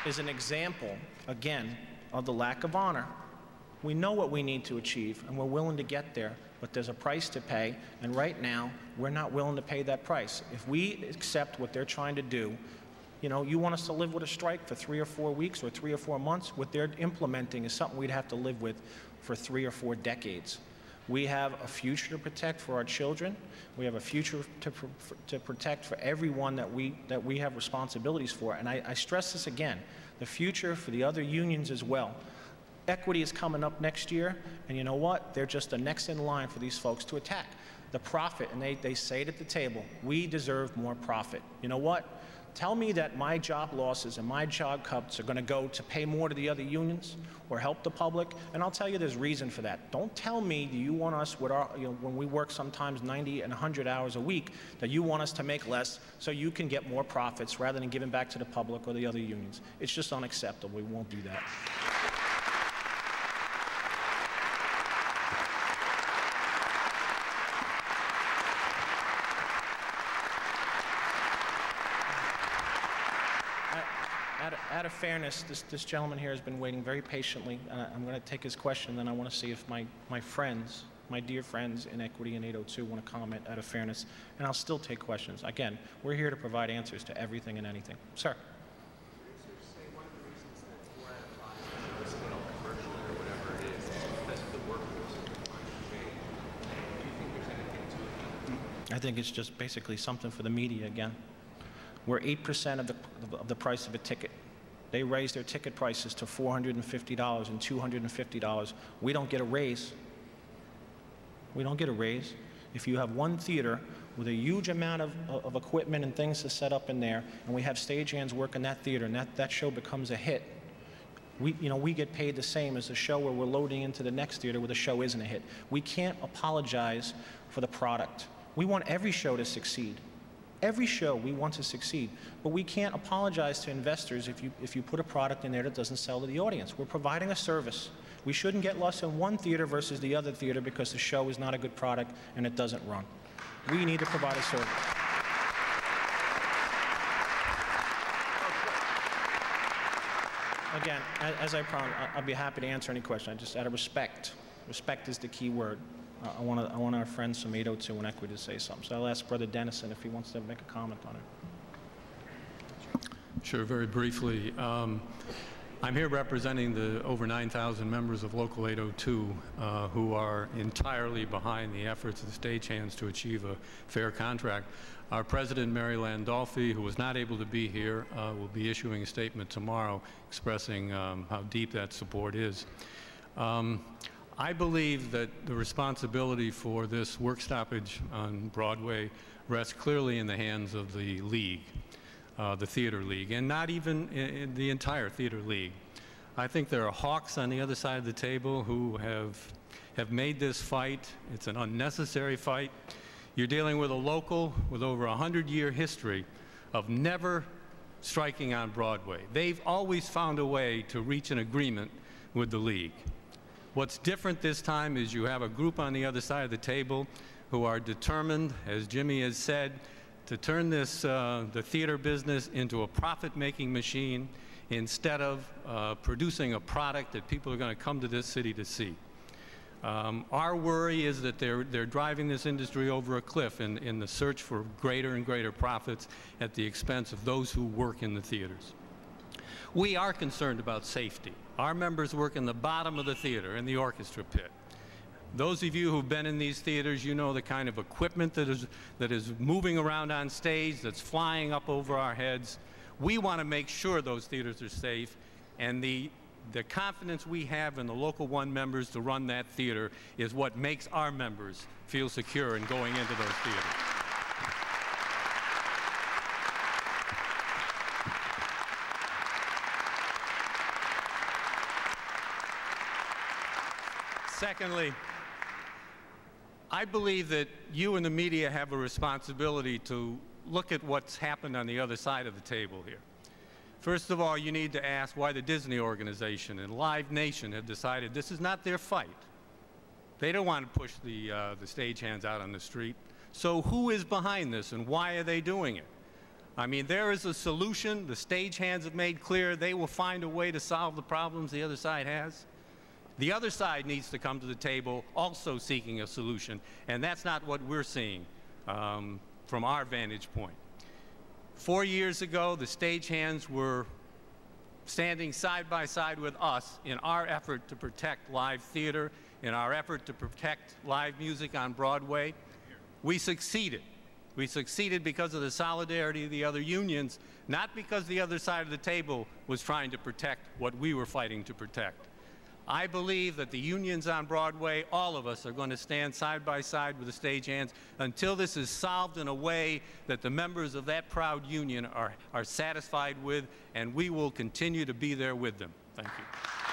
is an example, again, of the lack of honor. We know what we need to achieve, and we're willing to get there, but there's a price to pay, and right now, we're not willing to pay that price. If we accept what they're trying to do, you know, you want us to live with a strike for 3 or 4 weeks or 3 or 4 months? What they're implementing is something we'd have to live with for 3 or 4 decades. We have a future to protect for our children. We have a future to protect for everyone that we have responsibilities for. And I stress this again, the future for the other unions as well. Equity is coming up next year, and you know what? They're just the next in line for these folks to attack. The profit, and they say it at the table, we deserve more profit. You know what? Tell me that my job losses and my job cuts are going to go to pay more to the other unions or help the public, and I'll tell you there's reason for that. Don't tell me that you want us, with our, when we work sometimes 90 and 100 hours a week, that you want us to make less so you can get more profits rather than giving back to the public or the other unions. It's just unacceptable. We won't do that. Out of fairness, this gentleman here has been waiting very patiently. I'm going to take his question, then I want to see if my friends, my dear friends in Equity and 802 want to comment out of fairness, and I'll still take questions. Again, we're here to provide answers to everything and anything. Sir. Research say one of the reasons that 4 out of 5 shows, commercially or whatever it is because the workforce is underpaid. Do you think there's anything to it? I think it's just basically something for the media again. We're 8% of the price of a ticket. They raise their ticket prices to $450 and $250. We don't get a raise. We don't get a raise. If you have one theater with a huge amount of equipment and things to set up in there, and we have stagehands work in that theater, and that show becomes a hit, we get paid the same as a show where we're loading into the next theater where the show isn't a hit. We can't apologize for the product. We want every show to succeed. Every show we want to succeed, but we can't apologize to investors if you put a product in there that doesn't sell to the audience. We're providing a service. We shouldn't get lost in one theater versus the other theater because the show is not a good product and it doesn't run. We need to provide a service. Again, as I promised, I'll be happy to answer any question. Just out of respect. Respect is the key word. I want our friends from 802 and Equity to say something. So I'll ask Brother Dennison if he wants to make a comment on it. Sure, very briefly. I'm here representing the over 9,000 members of Local 802 who are entirely behind the efforts of the stagehands to achieve a fair contract. Our president, Mary Landolfi, who was not able to be here, will be issuing a statement tomorrow expressing how deep that support is. I believe that the responsibility for this work stoppage on Broadway rests clearly in the hands of the league, the theater league, and not even in the entire theater league. I think there are hawks on the other side of the table who have made this fight. It's an unnecessary fight. You're dealing with a local with over 100-year history of never striking on Broadway. They've always found a way to reach an agreement with the league. What's different this time is you have a group on the other side of the table who are determined, as Jimmy has said, to turn this, the theater business into a profit-making machine instead of producing a product that people are going to come to this city to see. Our worry is that they're driving this industry over a cliff in the search for greater and greater profits at the expense of those who work in the theaters. We are concerned about safety. Our members work in the bottom of the theater, in the orchestra pit. Those of you who've been in these theaters, you know the kind of equipment that is moving around on stage, that's flying up over our heads. We want to make sure those theaters are safe, and the confidence we have in the Local 1 members to run that theater is what makes our members feel secure in going into those theaters. Secondly, I believe that you and the media have a responsibility to look at what's happened on the other side of the table here. First of all, you need to ask why the Disney organization and Live Nation have decided this is not their fight. They don't want to push the stagehands out on the street. So who is behind this and why are they doing it? I mean, there is a solution. The stagehands have made clear they will find a way to solve the problems the other side has. The other side needs to come to the table also seeking a solution, and that's not what we're seeing from our vantage point. 4 years ago, the stagehands were standing side by side with us in our effort to protect live theater, in our effort to protect live music on Broadway. We succeeded. We succeeded because of the solidarity of the other unions, not because the other side of the table was trying to protect what we were fighting to protect. I believe that the unions on Broadway, all of us, are going to stand side by side with the stagehands until this is solved in a way that the members of that proud union are satisfied with, and we will continue to be there with them. Thank you.